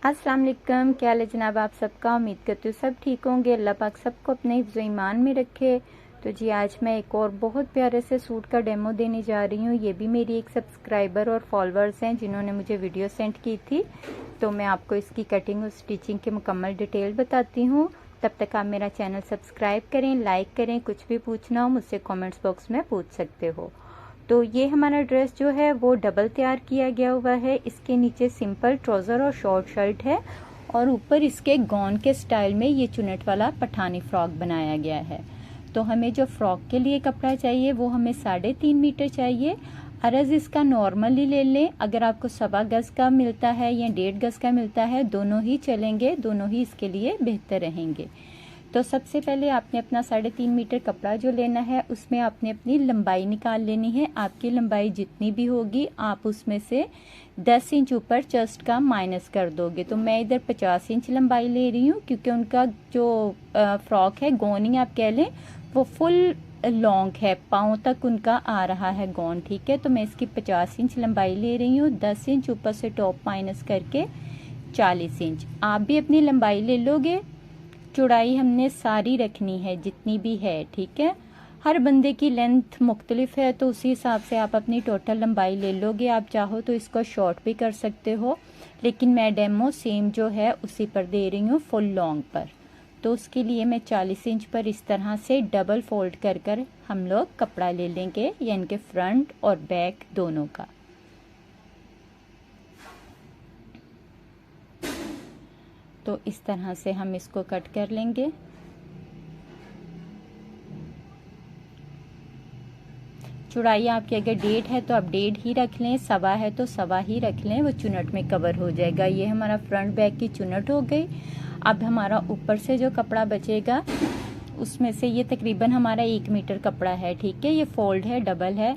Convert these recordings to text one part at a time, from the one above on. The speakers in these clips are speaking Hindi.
अस्सलाम वालेकुम, क्या हाल है जनाब आप सबका। उम्मीद करती हूँ सब ठीक होंगे। अल्लाह पाक सबको अपने हिफ्ज़ ईमान में रखे। तो जी आज मैं एक और बहुत प्यारे से सूट का डेमो देने जा रही हूँ। ये भी मेरी एक सब्सक्राइबर और फॉलोअर्स हैं जिन्होंने मुझे वीडियो सेंड की थी। तो मैं आपको इसकी कटिंग और स्टिचिंग की मुकम्मल डिटेल बताती हूँ। तब तक आप मेरा चैनल सब्सक्राइब करें, लाइक करें। कुछ भी पूछना हो मुझसे कॉमेंट्स बॉक्स में पूछ सकते हो। तो ये हमारा ड्रेस जो है वो डबल तैयार किया गया हुआ है। इसके नीचे सिंपल ट्राउज़र और शॉर्ट शर्ट है और ऊपर इसके गॉन के स्टाइल में ये चुनट वाला पठानी फ्रॉक बनाया गया है। तो हमें जो फ्रॉक के लिए कपड़ा चाहिए वो हमें 3.5 मीटर चाहिए। अर्ज इसका नॉर्मली ले लें। अगर आपको 1.25 गज का मिलता है या 1.5 गज का मिलता है, दोनों ही चलेंगे, दोनों ही इसके लिए बेहतर रहेंगे। तो सबसे पहले आपने अपना 3.5 मीटर कपड़ा जो लेना है उसमें आपने अपनी लंबाई निकाल लेनी है। आपकी लंबाई जितनी भी होगी आप उसमें से 10 इंच ऊपर चेस्ट का माइनस कर दोगे। तो मैं इधर 50 इंच लंबाई ले रही हूँ क्योंकि उनका जो फ्रॉक है, गौनी आप कह लें, वो फुल लॉन्ग है, पाँव तक उनका आ रहा है गौन। ठीक है, तो मैं इसकी 50 इंच लंबाई ले रही हूँ। 10 इंच ऊपर से टॉप माइनस करके 40 इंच। आप भी अपनी लंबाई ले लोगे। चौड़ाई हमने सारी रखनी है जितनी भी है। ठीक है, हर बंदे की लेंथ मुख्तलिफ है तो उसी हिसाब से आप अपनी टोटल लंबाई ले लोगे। आप चाहो तो इसको शॉर्ट भी कर सकते हो, लेकिन मैं डेमो सेम जो है उसी पर दे रही हूँ, फुल लॉन्ग पर। तो उसके लिए मैं 40 इंच पर इस तरह से डबल फोल्ड कर कर हम लोग कपड़ा ले लेंगे, यानी कि फ्रंट और बैक दोनों का। तो इस तरह से हम इसको कट कर लेंगे। चौड़ाई आपकी अगर 1.5 है तो आप 1.5 ही रख लें, 1.25 है तो 1.25 ही रख लें, वो चुनट में कवर हो जाएगा। ये हमारा फ्रंट बैक की चुनट हो गई। अब हमारा ऊपर से जो कपड़ा बचेगा उसमें से ये तकरीबन हमारा 1 मीटर कपड़ा है। ठीक है, ये फोल्ड है, डबल है।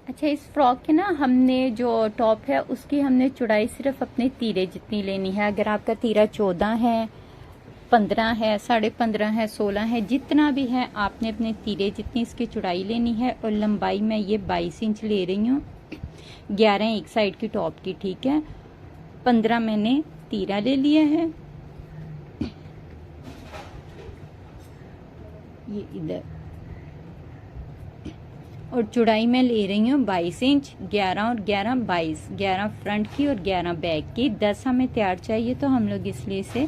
अच्छा, इस फ्रॉक के ना हमने जो टॉप है उसकी हमने चौड़ाई सिर्फ अपने तीरे जितनी लेनी है। अगर आपका तीरा 14 है, 15 है, 15.5 है, 16 है, जितना भी है आपने अपने तीरे जितनी इसकी चौड़ाई लेनी है। और लंबाई मैं ये 22 इंच ले रही हूँ, 11 एक साइड की टॉप की। ठीक है, 15 मैंने तीरा ले लिया है, ये इधर। और चौड़ाई मैं ले रही हूँ 22 इंच। 11 और 11 22, 11 फ्रंट की और 11 बैक की। 10 हमें तैयार चाहिए तो हम लोग इसलिए से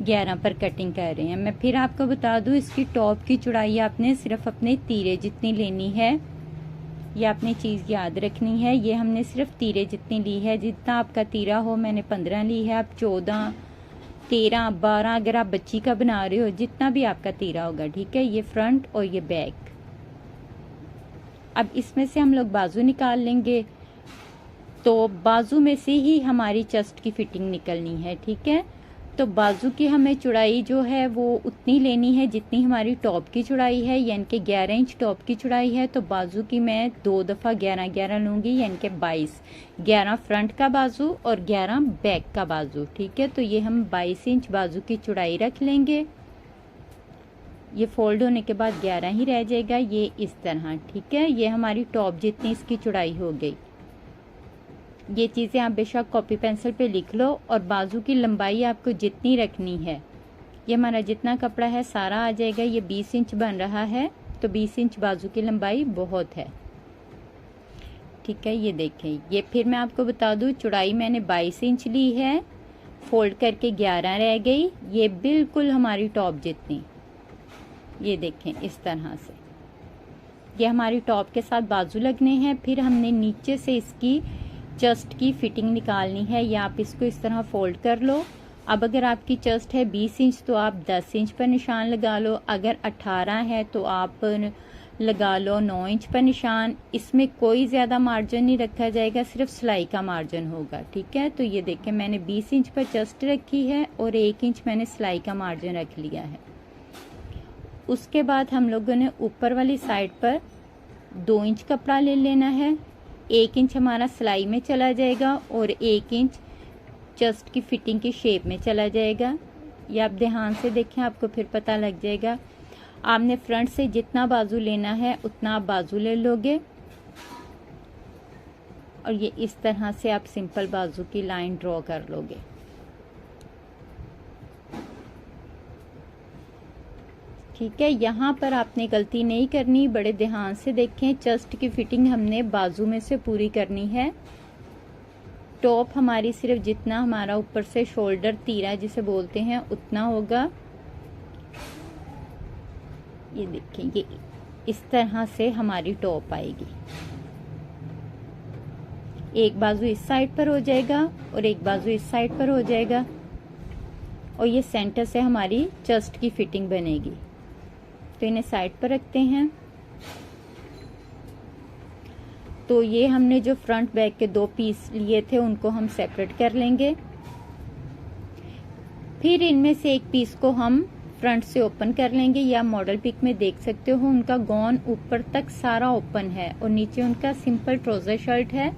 11 पर कटिंग कर रहे हैं। मैं फिर आपको बता दूं, इसकी टॉप की चौड़ाई आपने सिर्फ अपने तीरे जितनी लेनी है। ये आपने चीज़ याद रखनी है, ये हमने सिर्फ तीरे जितनी ली है। जितना आपका तीरा हो, मैंने 15 ली है, आप 14, 13, 12, अगर आप बच्ची का बना रहे हो, जितना भी आपका तीरा होगा। ठीक है, ये फ्रंट और ये बैक। अब इसमें से हम लोग बाजू निकाल लेंगे। तो बाजू में से ही हमारी चेस्ट की फिटिंग निकलनी है। ठीक है, तो बाजू की हमें चौड़ाई जो है वो उतनी लेनी है जितनी हमारी टॉप की चौड़ाई है, यानी कि 11 इंच टॉप की चौड़ाई है। तो बाजू की मैं 2 दफ़ा 11-11 लूँगी, यानी कि 22। 11 फ्रंट का बाजू और 11 बैक का बाजू। ठीक है, तो ये हम 22 इंच बाजू की चौड़ाई रख लेंगे। ये फोल्ड होने के बाद 11 ही रह जाएगा, ये इस तरह। ठीक है, ये हमारी टॉप जितनी इसकी चौड़ाई हो गई। ये चीज़ें आप बेशक कॉपी पेंसिल पे लिख लो। और बाजू की लंबाई आपको जितनी रखनी है, ये हमारा जितना कपड़ा है सारा आ जाएगा। ये 20 इंच बन रहा है, तो 20 इंच बाजू की लंबाई बहुत है। ठीक है, ये देखें। ये फिर मैं आपको बता दूं, चौड़ाई मैंने 22 इंच ली है, फोल्ड करके 11 रह गई। ये बिल्कुल हमारी टॉप जितनी, ये देखें इस तरह से। ये हमारी टॉप के साथ बाजू लगने हैं। फिर हमने नीचे से इसकी चेस्ट की फिटिंग निकालनी है, या आप इसको इस तरह फोल्ड कर लो। अब अगर आपकी चेस्ट है 20 इंच तो आप 10 इंच पर निशान लगा लो। अगर 18 है तो आप लगा लो 9 इंच पर निशान। इसमें कोई ज़्यादा मार्जिन नहीं रखा जाएगा, सिर्फ सिलाई का मार्जिन होगा। ठीक है, तो ये देखें मैंने 20 इंच पर चेस्ट रखी है और 1 इंच मैंने सिलाई का मार्जिन रख लिया है। उसके बाद हम लोगों ने ऊपर वाली साइड पर 2 इंच कपड़ा ले लेना है। 1 इंच हमारा सिलाई में चला जाएगा और 1 इंच चेस्ट की फिटिंग की शेप में चला जाएगा। ये आप ध्यान से देखें, आपको फिर पता लग जाएगा। आपने फ्रंट से जितना बाजू लेना है उतना आप बाजू ले लोगे। और ये इस तरह से आप सिंपल बाजू की लाइन ड्रॉ कर लोगे। ठीक है, यहाँ पर आपने गलती नहीं करनी, बड़े ध्यान से देखें। चेस्ट की फिटिंग हमने बाजू में से पूरी करनी है। टॉप हमारी सिर्फ जितना हमारा ऊपर से शोल्डर तीरा जिसे बोलते हैं उतना होगा। ये देखें, ये इस तरह से हमारी टॉप आएगी। एक बाजू इस साइड पर हो जाएगा और एक बाजू इस साइड पर हो जाएगा और ये सेंटर से हमारी चेस्ट की फिटिंग बनेगी। तो इन्हें साइड पर रखते हैं। तो ये हमने जो फ्रंट बैक के 2 पीस लिए थे उनको हम सेपरेट कर लेंगे। फिर इनमें से एक पीस को हम फ्रंट से ओपन कर लेंगे। या मॉडल पिक में देख सकते हो उनका गॉन ऊपर तक सारा ओपन है और नीचे उनका सिंपल ट्राउजर शर्ट है।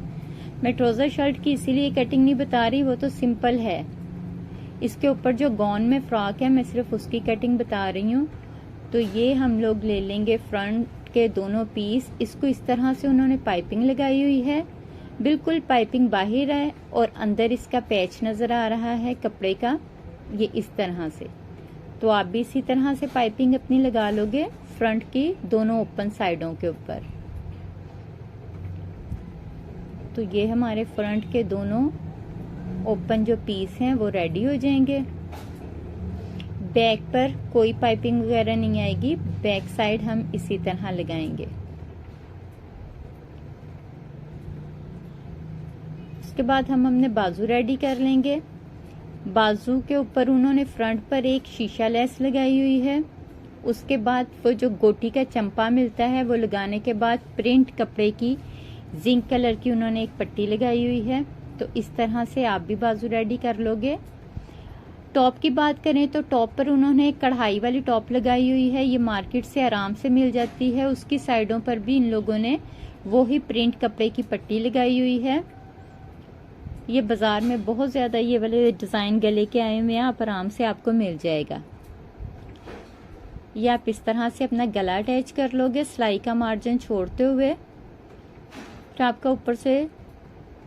मैं ट्राउजर शर्ट की इसीलिए कटिंग नहीं बता रही, वो तो सिंपल है। इसके ऊपर जो गॉन में फ्रॉक है मैं सिर्फ उसकी कटिंग बता रही हूँ। तो ये हम लोग ले लेंगे फ्रंट के दोनों पीस। इसको इस तरह से उन्होंने पाइपिंग लगाई हुई है, बिल्कुल पाइपिंग बाहर है और अंदर इसका पैच नजर आ रहा है कपड़े का, ये इस तरह से। तो आप भी इसी तरह से पाइपिंग अपनी लगा लोगे फ्रंट की दोनों ओपन साइडों के ऊपर। तो ये हमारे फ्रंट के दोनों ओपन जो पीस हैं वो रेडी हो जाएंगे। बैक पर कोई पाइपिंग वगैरह नहीं आएगी, बैक साइड हम इसी तरह लगाएंगे। उसके बाद हम हमने बाजू रेडी कर लेंगे। बाजू के ऊपर उन्होंने फ्रंट पर एक शीशा लेस लगाई हुई है। उसके बाद वो जो गोटी का चंपा मिलता है वो लगाने के बाद प्रिंट कपड़े की जिंक कलर की उन्होंने एक पट्टी लगाई हुई है। तो इस तरह से आप भी बाजू रेडी कर लोगे। टॉप की बात करें तो टॉप पर उन्होंने एक कढ़ाई वाली टॉप लगाई हुई है, ये मार्केट से आराम से मिल जाती है। उसकी साइडों पर भी इन लोगों ने वो ही प्रिंट कपड़े की पट्टी लगाई हुई है। ये बाजार में बहुत ज्यादा ये वाले डिजाइन गले के आए हुए हैं, आप आराम से आपको मिल जाएगा। ये आप इस तरह से अपना गला अटैच कर लोगे सिलाई का मार्जिन छोड़ते हुए, तो आपका ऊपर से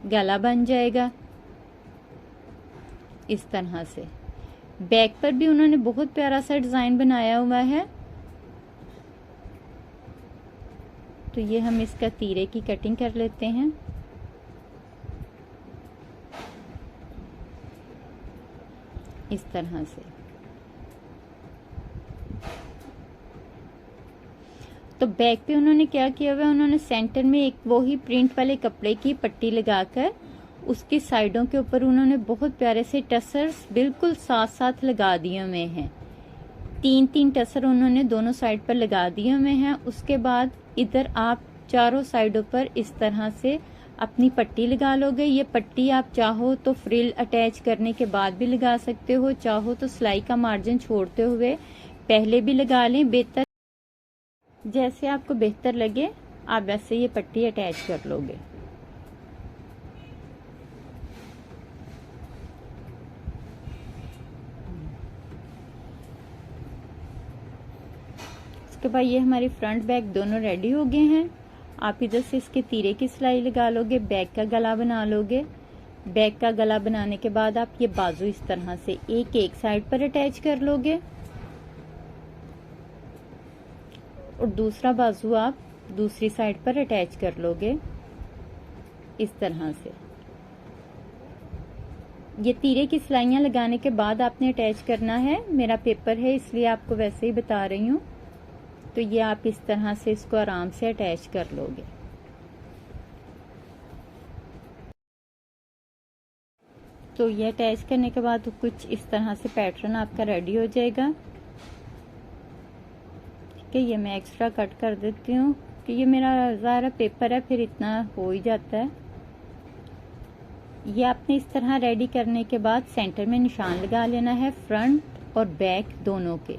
गला बन जाएगा इस तरह से। बैक पर भी उन्होंने बहुत प्यारा सा डिजाइन बनाया हुआ है। तो ये हम इसका तीरे की कटिंग कर लेते हैं। इस तरह से। तो बैक पे उन्होंने क्या किया हुआ है, उन्होंने सेंटर में एक वो ही प्रिंट वाले कपड़े की पट्टी लगाकर उसकी साइडों के ऊपर उन्होंने बहुत प्यारे से टसर्स बिल्कुल साथ साथ लगा दिए हुए हैं। 3-3 टसर उन्होंने दोनों साइड पर लगा दिए हुए हैं। उसके बाद इधर आप चारों साइडों पर इस तरह से अपनी पट्टी लगा लोगे। ये पट्टी आप चाहो तो फ्रिल अटैच करने के बाद भी लगा सकते हो, चाहो तो सिलाई का मार्जिन छोड़ते हुए पहले भी लगा लें। बेहतर जैसे आपको बेहतर लगे आप वैसे ये पट्टी अटैच कर लोगे। उसके बाद ये हमारी फ्रंट बैक दोनों रेडी हो गए हैं। आप इधर से इसके तीरे की सिलाई लगा लोगे, बैक का गला बना लोगे। बैक का गला बनाने के बाद आप ये बाजू इस तरह से एक साइड पर अटैच कर लोगे और दूसरा बाजू आप दूसरी साइड पर अटैच कर लोगे इस तरह से। ये तीरे की सिलाइयां लगाने के बाद आपने अटैच करना है। मेरा पेपर है इसलिए आपको वैसे ही बता रही हूँ। तो ये आप इस तरह से इसको आराम से अटैच कर लोगे। तो ये अटैच करने के बाद कुछ इस तरह से पैटर्न आपका रेडी हो जाएगा। ठीक है, ये मैं एक्स्ट्रा कट कर देती हूँ कि ये मेरा ज़ाहिर पेपर है, फिर इतना हो ही जाता है। ये आपने इस तरह रेडी करने के बाद सेंटर में निशान लगा लेना है फ्रंट और बैक दोनों के।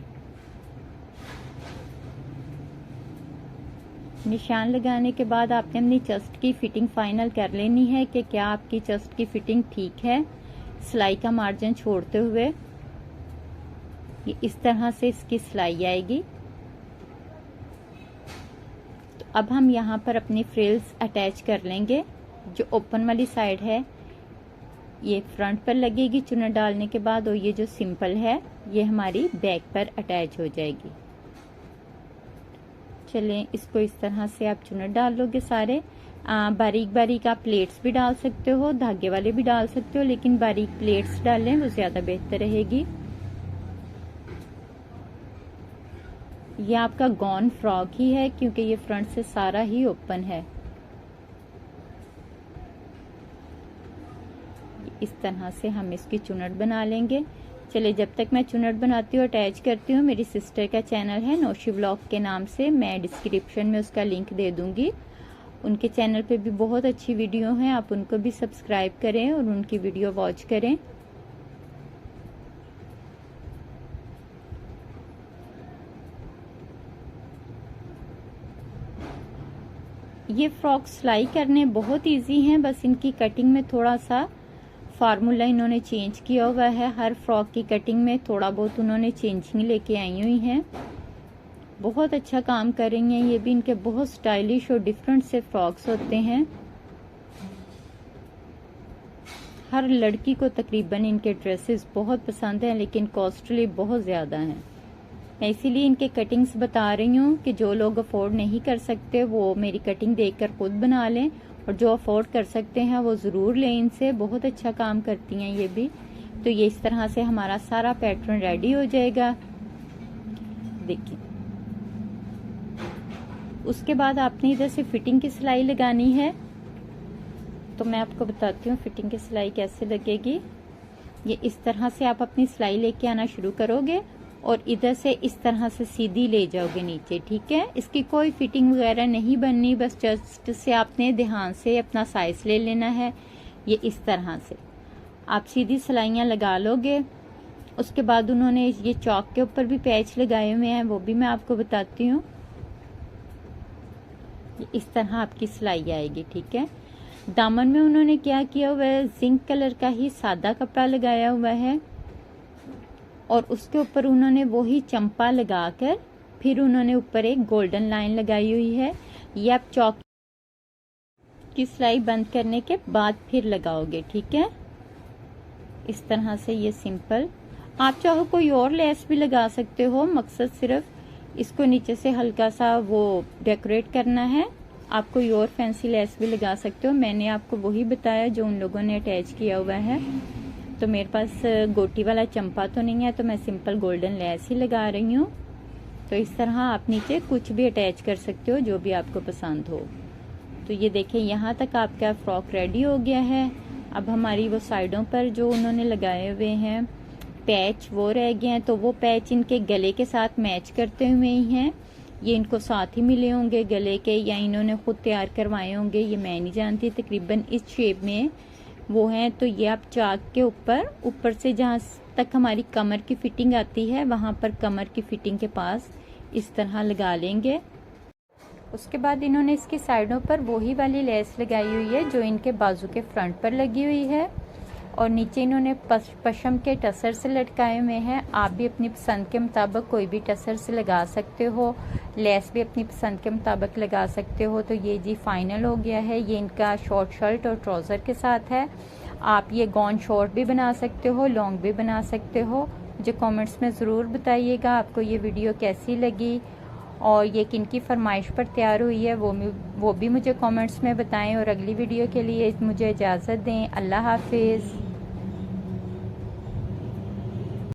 निशान लगाने के बाद आपने अपनी चेस्ट की फिटिंग फाइनल कर लेनी है कि क्या आपकी चेस्ट की फिटिंग ठीक है। सिलाई का मार्जिन छोड़ते हुए ये इस तरह से इसकी सिलाई आएगी। तो अब हम यहाँ पर अपनी फ्रिल्स अटैच कर लेंगे। जो ओपन वाली साइड है ये फ्रंट पर लगेगी चुन्नट डालने के बाद, और ये जो सिंपल है ये हमारी बैक पर अटैच हो जाएगी। चलें, इसको इस तरह से आप चुन्नट डाल लोगे सारे। बारीक बारीक आप प्लेट्स भी डाल सकते हो, धागे वाले भी डाल सकते हो, लेकिन बारीक प्लेट्स डालें वो ज्यादा बेहतर रहेगी। ये आपका गॉन फ्रॉक ही है क्योंकि ये फ्रंट से सारा ही ओपन है। इस तरह से हम इसकी चुन्नट बना लेंगे। चलिए, जब तक मैं चुन्नट बनाती हूँ अटैच करती हूँ, मेरी सिस्टर का चैनल है नौशी व्लॉग के नाम से, मैं डिस्क्रिप्शन में उसका लिंक दे दूंगी। उनके चैनल पे भी बहुत अच्छी वीडियो हैं, आप उनको भी सब्सक्राइब करें और उनकी वीडियो वॉच करें। ये फ्रॉक सिलाई करने बहुत इजी हैं, बस इनकी कटिंग में थोड़ा सा फार्मूला इन्होंने चेंज किया हुआ है। हर फ्रॉक की कटिंग में थोड़ा बहुत उन्होंने चेंजिंग लेके आई हुई हैं। बहुत अच्छा काम कर रही हैं ये भी। इनके बहुत स्टाइलिश और डिफरेंट से फ्रॉक्स होते हैं। हर लड़की को तकरीबन इनके ड्रेसेस बहुत पसंद हैं, लेकिन कॉस्टली बहुत ज़्यादा हैं। मैं इसीलिए इनके कटिंग्स बता रही हूँ कि जो लोग अफोर्ड नहीं कर सकते वो मेरी कटिंग देखकर खुद बना लें, और जो अफोर्ड कर सकते हैं वो ज़रूर लें इनसे। बहुत अच्छा काम करती हैं ये भी। तो ये इस तरह से हमारा सारा पैटर्न रेडी हो जाएगा। देखिए, उसके बाद आपने इधर से फिटिंग की सिलाई लगानी है। तो मैं आपको बताती हूँ फिटिंग की सिलाई कैसे लगेगी। ये इस तरह से आप अपनी सिलाई लेके आना शुरू करोगे और इधर से इस तरह से सीधी ले जाओगे नीचे, ठीक है। इसकी कोई फिटिंग वगैरह नहीं बननी, बस जस्ट से आपने ध्यान से अपना साइज ले लेना है। ये इस तरह से आप सीधी सिलाइयाँ लगा लोगे। उसके बाद उन्होंने ये चौक के ऊपर भी पैच लगाए हुए हैं, वो भी मैं आपको बताती हूँ। इस तरह आपकी सिलाई आएगी, ठीक है। दामन में उन्होंने क्या किया हुआ है, जिंक कलर का ही सादा कपड़ा लगाया हुआ है, और उसके ऊपर उन्होंने वही चंपा लगाकर फिर उन्होंने ऊपर एक गोल्डन लाइन लगाई हुई है। ये आप चौक की सिलाई बंद करने के बाद फिर लगाओगे, ठीक है। इस तरह से ये सिंपल। आप चाहो कोई और लेस भी लगा सकते हो, मकसद सिर्फ इसको नीचे से हल्का सा वो डेकोरेट करना है। आप कोई और फैंसी लेस भी लगा सकते हो। मैंने आपको वही बताया जो उन लोगों ने अटैच किया हुआ है। तो मेरे पास गोटी वाला चंपा तो नहीं है, तो मैं सिंपल गोल्डन लेस ही लगा रही हूँ। तो इस तरह आप नीचे कुछ भी अटैच कर सकते हो जो भी आपको पसंद हो। तो ये देखें, यहाँ तक आपका फ्रॉक रेडी हो गया है। अब हमारी वो साइडों पर जो उन्होंने लगाए हुए हैं पैच वो रह गए हैं, तो वो पैच इनके गले के साथ मैच करते हुए ही हैं। ये इनको साथ ही मिले होंगे गले के, या इन्होंने खुद तैयार करवाए होंगे, ये मैं नहीं जानती। तकरीबन इस शेप में वो हैं। तो ये आप चाक के ऊपर से जहाँ तक हमारी कमर की फिटिंग आती है वहाँ पर कमर की फिटिंग के पास इस तरह लगा लेंगे। उसके बाद इन्होंने इसकी साइडों पर वही वाली लेस लगाई हुई है जो इनके बाजू के फ्रंट पर लगी हुई है, और नीचे इन्होंने पशम के टसर से लटकाए हुए हैं। आप भी अपनी पसंद के मुताबिक कोई भी टसर से लगा सकते हो, लेस भी अपनी पसंद के मुताबिक लगा सकते हो। तो ये जी फाइनल हो गया है। ये इनका शॉर्ट शर्ट और ट्राउज़र के साथ है। आप ये गॉन शॉर्ट भी बना सकते हो, लॉन्ग भी बना सकते हो। मुझे कमेंट्स में ज़रूर बताइएगा आपको ये वीडियो कैसी लगी और ये किन की फरमाइश पर तैयार हुई है, वो भी मुझे कमेंट्स में बताएं। और अगली वीडियो के लिए मुझे इजाज़त दें। अल्लाह हाफिज़।